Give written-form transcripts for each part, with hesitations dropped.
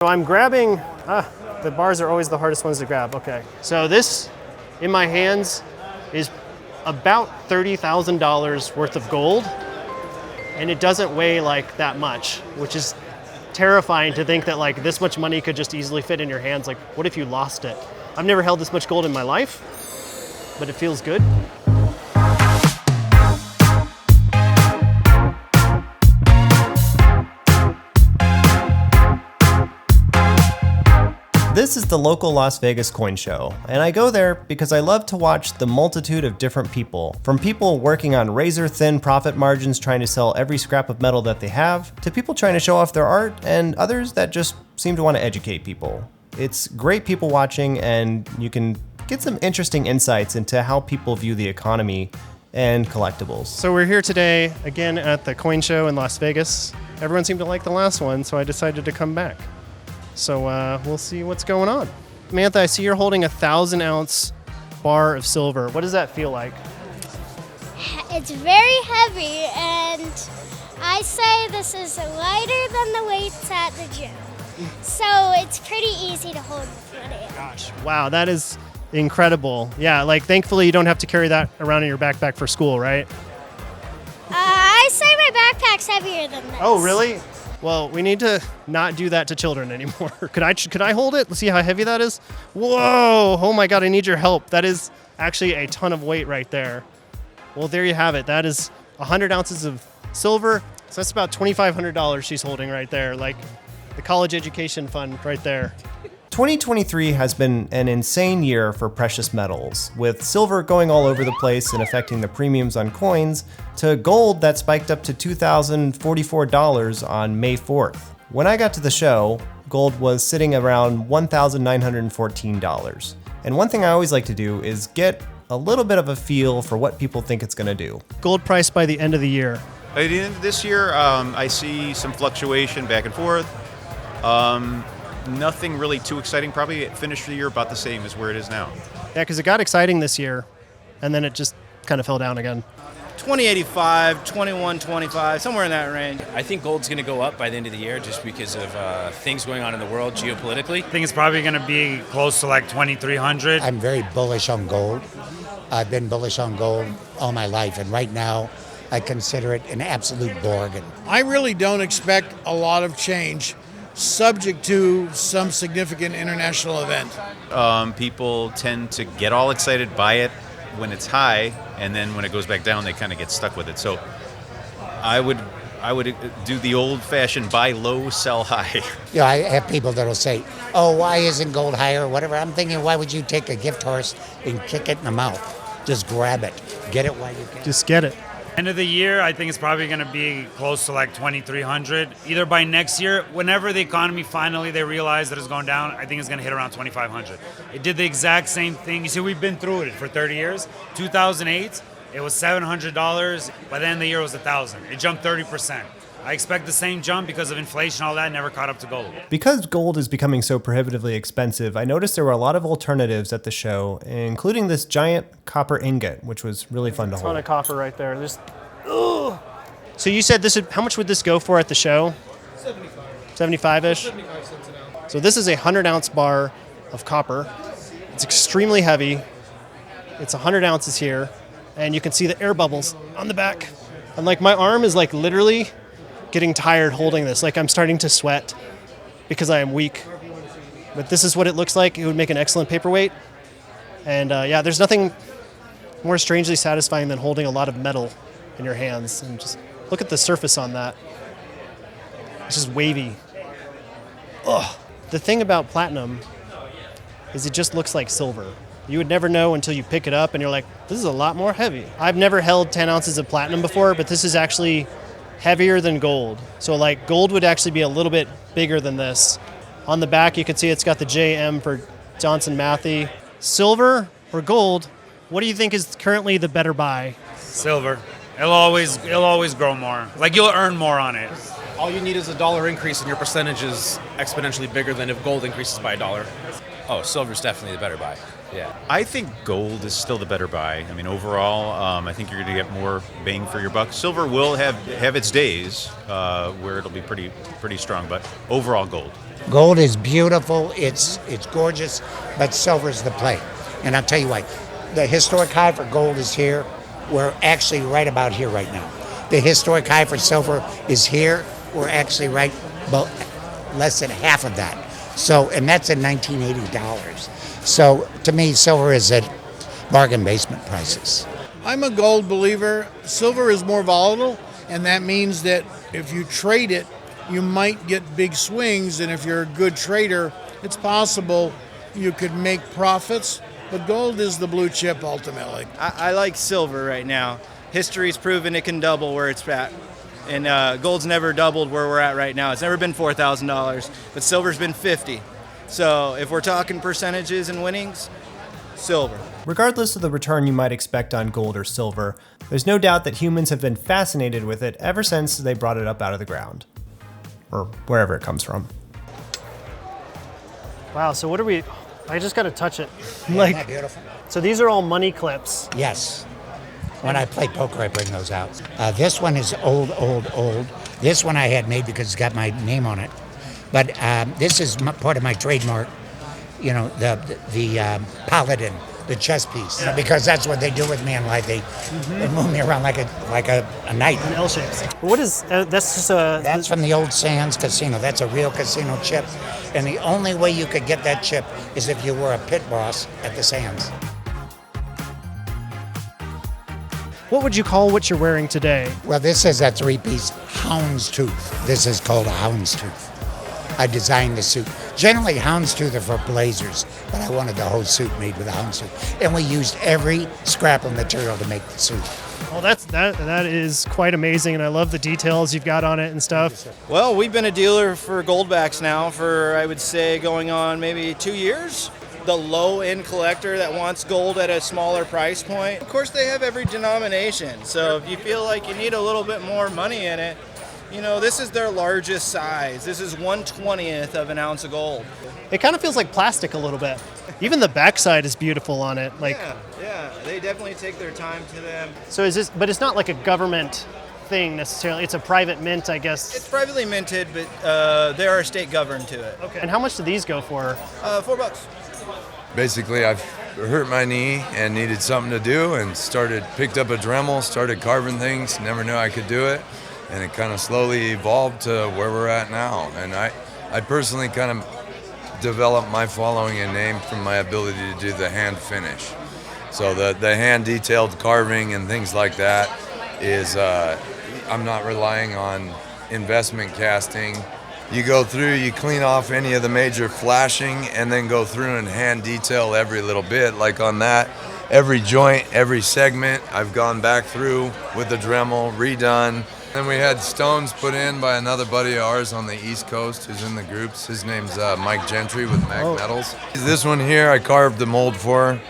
So I'm grabbing, the bars are always the hardest ones to grab. Okay, so this in my hands is about $30,000 worth of gold, and it doesn't weigh like that much, which is terrifying to think that like this much money could just easily fit in your hands. Like, what if you lost it? I've never held this much gold in my life, but it feels good. This is the local Las Vegas coin show, and I go there because I love to watch the multitude of different people, from people working on razor-thin profit margins trying to sell every scrap of metal that they have, to people trying to show off their art, and others that just seem to want to educate people. It's great people watching, and you can get some interesting insights into how people view the economy and collectibles. So we're here today, again, at the coin show in Las Vegas. Everyone seemed to like the last one, so I decided to come back. So we'll see what's going on. Samantha, I see you're holding a 1,000-ounce bar of silver. What does that feel like? It's very heavy, and I say this is lighter than the weights at the gym. So it's pretty easy to hold with one hand. Gosh, wow, that is incredible. Yeah, like thankfully you don't have to carry that around in your backpack for school, right? I say my backpack's heavier than this. Oh, really? Well, we need to not do that to children anymore. Could I hold it? Let's see how heavy that is. Whoa! Oh my God, I need your help. That is actually a ton of weight right there. Well, there you have it. That is 100 ounces of silver. So that's about $2,500 she's holding right there. Like the college education fund right there. 2023 has been an insane year for precious metals, with silver going all over the place and affecting the premiums on coins, to gold that spiked up to $2,044 on May 4th. When I got to the show, gold was sitting around $1,914. And one thing I always like to do is get a little bit of a feel for what people think it's gonna do. Gold price by the end of the year. By the end of this year, I see some fluctuation back and forth. Nothing really too exciting. Probably finished the year about the same as where it is now. Yeah, because it got exciting this year, and then it just kind of fell down again. 2085, 2125, somewhere in that range. I think gold's going to go up by the end of the year just because of things going on in the world geopolitically. I think it's probably going to be close to like 2,300. I'm very bullish on gold. I've been bullish on gold all my life, and right now I consider it an absolute bargain. I really don't expect a lot of change, subject to some significant international event. People tend to get all excited by it when it's high, and then when it goes back down, they kind of get stuck with it. So I would do the old-fashioned buy low, sell high. You know, I have people that'll say, "Oh, why isn't gold higher?" or whatever. I'm thinking, why would you take a gift horse and kick it in the mouth? Just grab it, get it while you can. Just get it. End of the year, I think it's probably going to be close to like 2,300. Either by next year, whenever the economy finally they realize that it's going down, I think it's going to hit around 2,500. It did the exact same thing. You see, we've been through it for 30 years. 2008, it was $700. By the end of the year, it was $1,000. It jumped 30%. I expect the same jump because of inflation, all that never caught up to gold. Because gold is becoming so prohibitively expensive, I noticed there were a lot of alternatives at the show, including this giant copper ingot, which was really fun to hold. A ton of copper right there. Ugh. So you said this would, how much would this go for at the show? 75-ish? 75 cents an ounce. So this is a 100-ounce bar of copper. It's extremely heavy. It's 100 ounces here, and you can see the air bubbles on the back. And like my arm is like literally getting tired holding this. Like I'm starting to sweat because I am weak. But this is what it looks like. It would make an excellent paperweight. And yeah, there's nothing more strangely satisfying than holding a lot of metal in your hands. And just look at the surface on that. It's just wavy. Ugh. The thing about platinum is it just looks like silver. You would never know until you pick it up and you're like, this is a lot more heavy. I've never held 10 ounces of platinum before, but this is actually heavier than gold. So like gold would actually be a little bit bigger than this. On the back, you can see it's got the JM for Johnson Matthey. Silver or gold, what do you think is currently the better buy? Silver. It'll always grow more. Like you'll earn more on it. All you need is a dollar increase and your percentage is exponentially bigger than if gold increases by $1. Oh, silver's definitely the better buy. Yeah. I think gold is still the better buy. I mean, overall, I think you're going to get more bang for your buck. Silver will have its days where it'll be pretty strong, but overall gold. Gold is beautiful, it's gorgeous, but silver's the play. And I'll tell you why. The historic high for gold is here. We're actually right about here right now. The historic high for silver is here. We're actually right about less than half of that. So, and that's at $1980. So to me, silver is at bargain basement prices. I'm a gold believer. Silver is more volatile, and that means that if you trade it, you might get big swings, and if you're a good trader, it's possible you could make profits, but gold is the blue chip ultimately. I like silver right now. History's proven it can double where it's at. And gold's never doubled where we're at right now. It's never been $4,000, but silver's been 50. So if we're talking percentages and winnings, silver. Regardless of the return you might expect on gold or silver, there's no doubt that humans have been fascinated with it ever since they brought it up out of the ground. Or wherever it comes from. Wow, so what are we... I just got to touch it. Isn't that beautiful? So these are all money clips. Yes. When I play poker, I bring those out. This one is old. This one I had made because it's got my name on it. But this is part of my trademark, you know, the paladin, the chess piece. Yeah. Because that's what they do with me in life. They move me around like a knight. In L shapes. What is, that's just a... That's from the old Sands Casino. That's a real casino chip. And the only way you could get that chip is if you were a pit boss at the Sands. What would you call what you're wearing today? Well, this is a three-piece houndstooth. This is called a houndstooth. I designed the suit. Generally, houndstooth are for blazers, but I wanted the whole suit made with a houndstooth. And we used every scrap of material to make the suit. Well, that is quite amazing, and I love the details you've got on it and stuff. Well, we've been a dealer for GoldBacks now for, I would say, going on maybe 2 years. The low-end collector that wants gold at a smaller price point. Of course, they have every denomination, so if you feel like you need a little bit more money in it, you know, this is their largest size. This is 1/20th of an ounce of gold. It kind of feels like plastic a little bit. Even the backside is beautiful on it. Like, yeah, they definitely take their time to them. So is this, but it's not like a government thing necessarily. It's a private mint, I guess. It's privately minted, but they are state governed to it. Okay. And how much do these go for? $4. Basically, I've hurt my knee and needed something to do and picked up a Dremel, started carving things, never knew I could do it. And it kind of slowly evolved to where we're at now. And I personally kind of developed my following and name from my ability to do the hand finish. So the hand detailed carving and things like that is, I'm not relying on investment casting. You go through, you clean off any of the major flashing, and then go through and hand detail every little bit. Like on that, every joint, every segment, I've gone back through with the Dremel, redone. Then we had stones put in by another buddy of ours on the East Coast who's in the groups. His name's Mike Gentry with Mag Metals. This one here I carved the mold for,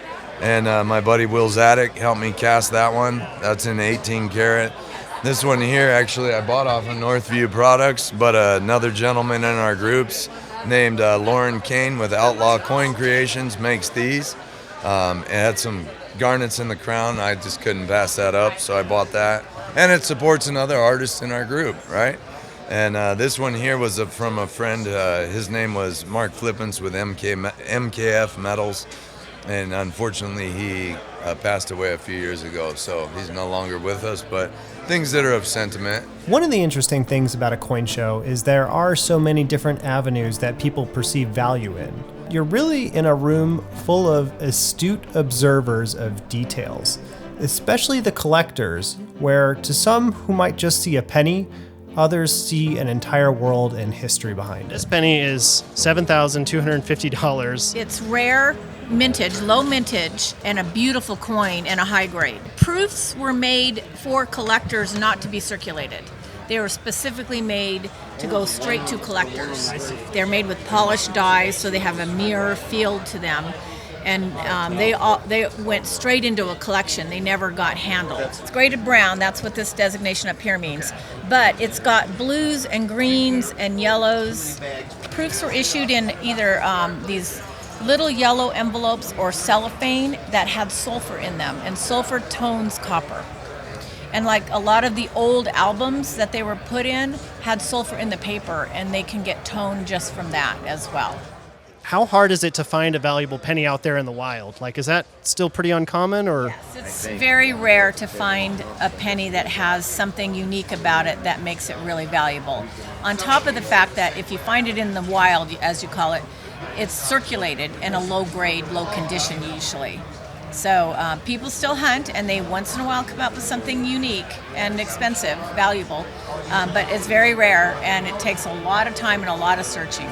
and my buddy Will Zadek helped me cast that one. That's an 18 karat. This one here, actually, I bought off of Northview Products, but another gentleman in our groups named Lauren Kane with Outlaw Coin Creations makes these. It had some garnets in the crown. I just couldn't pass that up, so I bought that. And it supports another artist in our group, right? And this one here was from a friend. His name was Mark Flippins with MKF Metals. And unfortunately, he passed away a few years ago, so he's no longer with us, but things that are of sentiment. One of the interesting things about a coin show is there are so many different avenues that people perceive value in. You're really in a room full of astute observers of details, especially the collectors, where to some who might just see a penny, others see an entire world and history behind it. This penny is $7,250. It's rare, mintage, low mintage, and a beautiful coin and a high grade. Proofs were made for collectors, not to be circulated. They were specifically made to go straight to collectors. They're made with polished dies, so they have a mirror feel to them. And they went straight into a collection. They never got handled. It's graded brown. That's what this designation up here means. But it's got blues and greens and yellows. Proofs were issued in either these little yellow envelopes or cellophane that had sulfur in them, and sulfur tones copper. And like a lot of the old albums that they were put in had sulfur in the paper, and they can get toned just from that as well. How hard is it to find a valuable penny out there in the wild? Like, is that still pretty uncommon, or? Yes, it's very rare to find a penny that has something unique about it that makes it really valuable. On top of the fact that if you find it in the wild, as you call it, it's circulated in a low grade, low condition usually. So people still hunt, and they once in a while come up with something unique and expensive, valuable, but it's very rare, and it takes a lot of time and a lot of searching.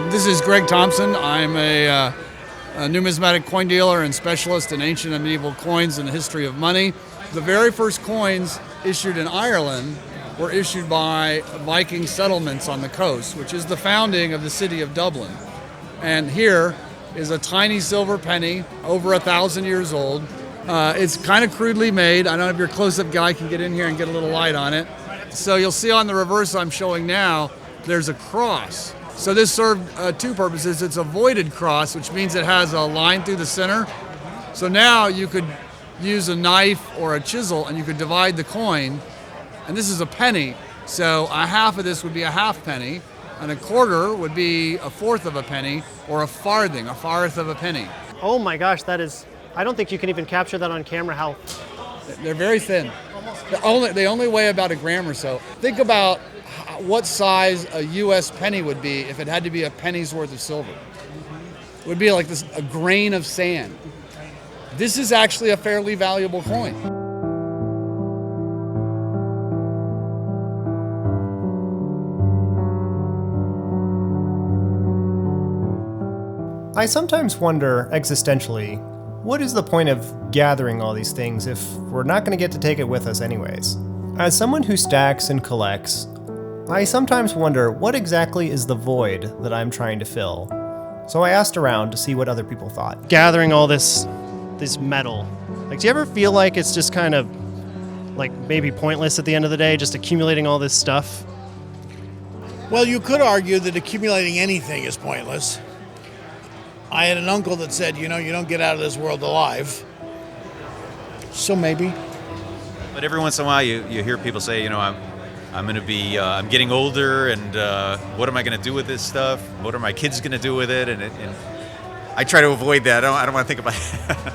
This is Greg Thompson. I'm a numismatic coin dealer and specialist in ancient and medieval coins and the history of money. The very first coins issued in Ireland were issued by Viking settlements on the coast, which is the founding of the city of Dublin. And here is a tiny silver penny, over 1,000 years old. It's kind of crudely made. I don't know if your close-up guy can get in here and get a little light on it. So you'll see on the reverse I'm showing now, there's a cross. So this served two purposes. It's a voided cross, which means it has a line through the center. So now you could use a knife or a chisel and you could divide the coin. And this is a penny, so a half of this would be a half penny, and a quarter would be a fourth of a penny, or a farthing, a farth of a penny. Oh my gosh, that is, I don't think you can even capture that on camera, how... They're very thin. They only weigh about a gram or so. Think about what size a U.S. penny would be if it had to be a penny's worth of silver. It would be like this, a grain of sand. This is actually a fairly valuable coin. I sometimes wonder, existentially, what is the point of gathering all these things if we're not going to get to take it with us anyways? As someone who stacks and collects, I sometimes wonder what exactly is the void that I'm trying to fill. So I asked around to see what other people thought. Gathering all this metal, like, do you ever feel like it's just kind of like maybe pointless at the end of the day, just accumulating all this stuff? Well, you could argue that accumulating anything is pointless. I had an uncle that said, you don't get out of this world alive. So maybe. But every once in a while, you hear people say, I'm going to be, I'm getting older, and what am I going to do with this stuff? What are my kids going to do with it? And I try to avoid that. I don't want to think about it.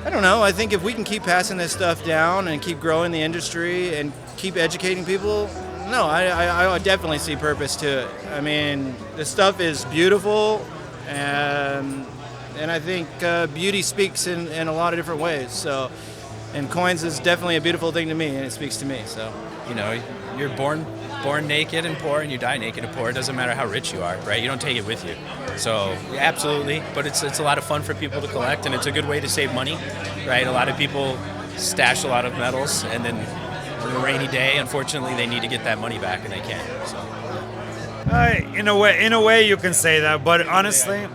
I don't know. I think if we can keep passing this stuff down and keep growing the industry and keep educating people, no, I definitely see purpose to it. I mean, this stuff is beautiful. And I think beauty speaks in a lot of different ways. So, and coins is definitely a beautiful thing to me, and it speaks to me. So, you're born naked and poor, and you die naked and poor. It doesn't matter how rich you are, right? You don't take it with you. So, yeah, absolutely. But it's a lot of fun for people to collect, and it's a good way to save money, right? A lot of people stash a lot of metals, and then on a rainy day, unfortunately, they need to get that money back, and they can't. So. In a way, you can say that, but honestly,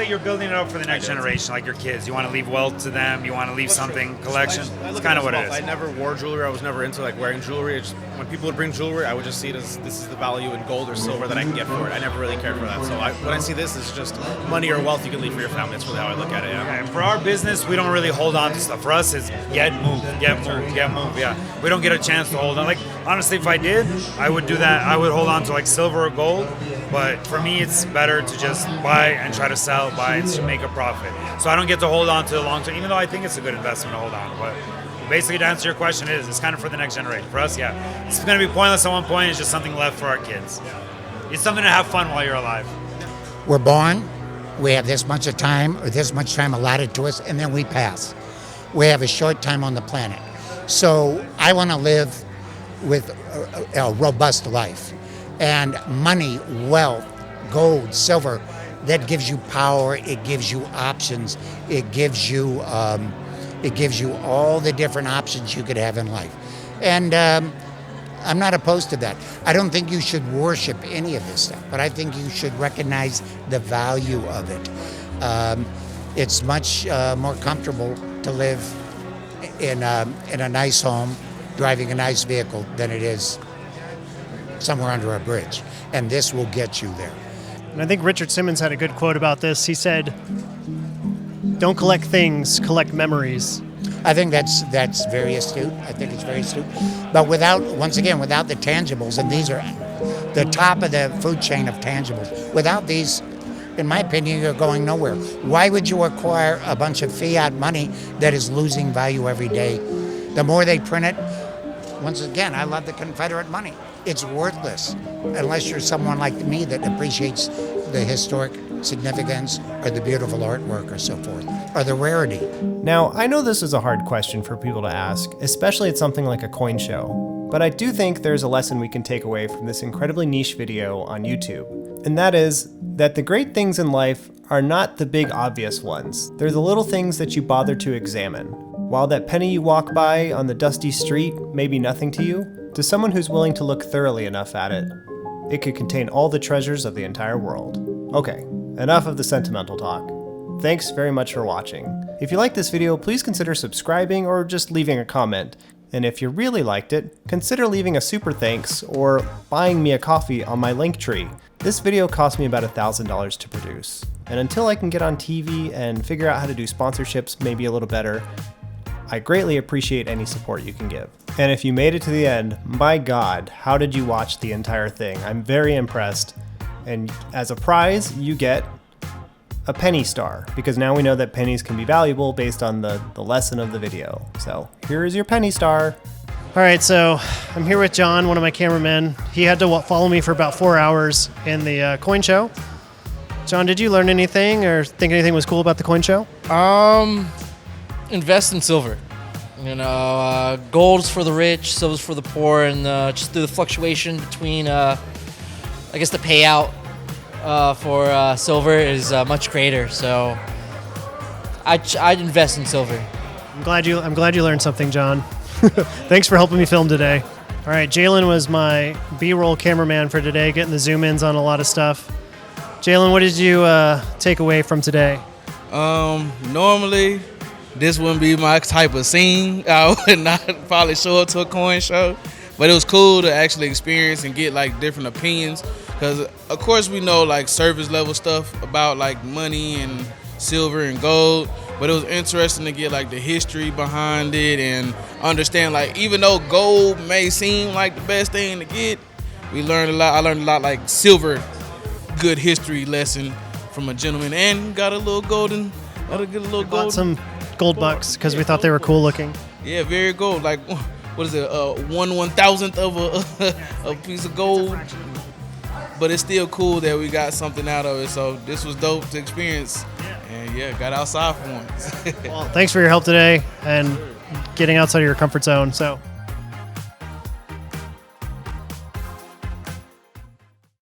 you're building it up for the next generation, like your kids. You want to leave wealth to them. You want to leave something collection. That's kind of what it is. I never wore jewelry. I was never into wearing jewelry. When people would bring jewelry, I would just see it as this is the value in gold or silver that I can get for it. I never really cared for that. So when I see this, it's just money or wealth you can leave for your family. That's really how I look at it. Yeah. And for our business, we don't really hold on to stuff. For us, it's get move. Yeah, we don't get a chance to hold on. Like honestly, if I did, I would do that. I would hold on to silver or gold. But for me, it's better to just buy and try to sell, buy and to make a profit. So I don't get to hold on to the long term, even though I think it's a good investment to hold on. But basically, to answer your question, it's kind of for the next generation. For us, yeah, it's going to be pointless at one point. It's just something left for our kids. It's something to have fun while you're alive. We're born, we have this much time allotted to us, and then we pass. We have a short time on the planet. So I want to live with a robust life. And money, wealth, gold, silver, that gives you power, it gives you options, it gives you all the different options you could have in life. And I'm not opposed to that. I don't think you should worship any of this stuff, but I think you should recognize the value of it. It's much more comfortable to live in a nice home, driving a nice vehicle, than it is somewhere under a bridge, and this will get you there. And I think Richard Simmons had a good quote about this. He said, "Don't collect things, collect memories." I think that's very astute. I think it's very astute. But without the tangibles, and these are the top of the food chain of tangibles, without these, in my opinion, you're going nowhere. Why would you acquire a bunch of fiat money that is losing value every day? The more they print it, once again, I love the Confederate money. It's worthless unless you're someone like me that appreciates the historic significance or the beautiful artwork or so forth, or the rarity. Now, I know this is a hard question for people to ask, especially at something like a coin show, but I do think there's a lesson we can take away from this incredibly niche video on YouTube, and that is that the great things in life are not the big obvious ones. They're the little things that you bother to examine. While that penny you walk by on the dusty street may be nothing to you, to someone who's willing to look thoroughly enough at it, it could contain all the treasures of the entire world. Okay, enough of the sentimental talk. Thanks very much for watching. If you liked this video, please consider subscribing or just leaving a comment. And if you really liked it, consider leaving a super thanks or buying me a coffee on my Linktree. This video cost me about $1,000 to produce. And until I can get on TV and figure out how to do sponsorships maybe a little better, I greatly appreciate any support you can give. And if you made it to the end, my God, how did you watch the entire thing? I'm very impressed. And as a prize, you get a penny star, because now we know that pennies can be valuable based on the lesson of the video. So here is your penny star. All right, so I'm here with John, one of my cameramen. He had to follow me for about 4 hours in the coin show. John, did you learn anything or think anything was cool about the coin show? Invest in silver. You know, gold's for the rich, silver's for the poor, and just through the fluctuation between, I guess, the payout for silver is much greater. So I'd invest in silver. I'm glad you learned something, John. Thanks for helping me film today. All right, Jalen was my B-roll cameraman for today, getting the zoom-ins on a lot of stuff. Jalen, what did you take away from today? Normally, this wouldn't be my type of scene. I would not probably show up to a coin show, but it was cool to actually experience and get like different opinions. Because of course we know like service level stuff about like money and silver and gold, but it was interesting to get like the history behind it and understand like even though gold may seem like the best thing to get, we learned a lot. I learned a lot like silver, good history lesson from a gentleman, and got a little golden. Got a good little gold. Bought some GoldBacks because we thought they were cool looking. Yeah, very gold. Like, what is it? 1/1000th of a piece of gold. But it's still cool that we got something out of it. So this was dope to experience. And yeah, got outside for once. Well, thanks for your help today and getting outside of your comfort zone. So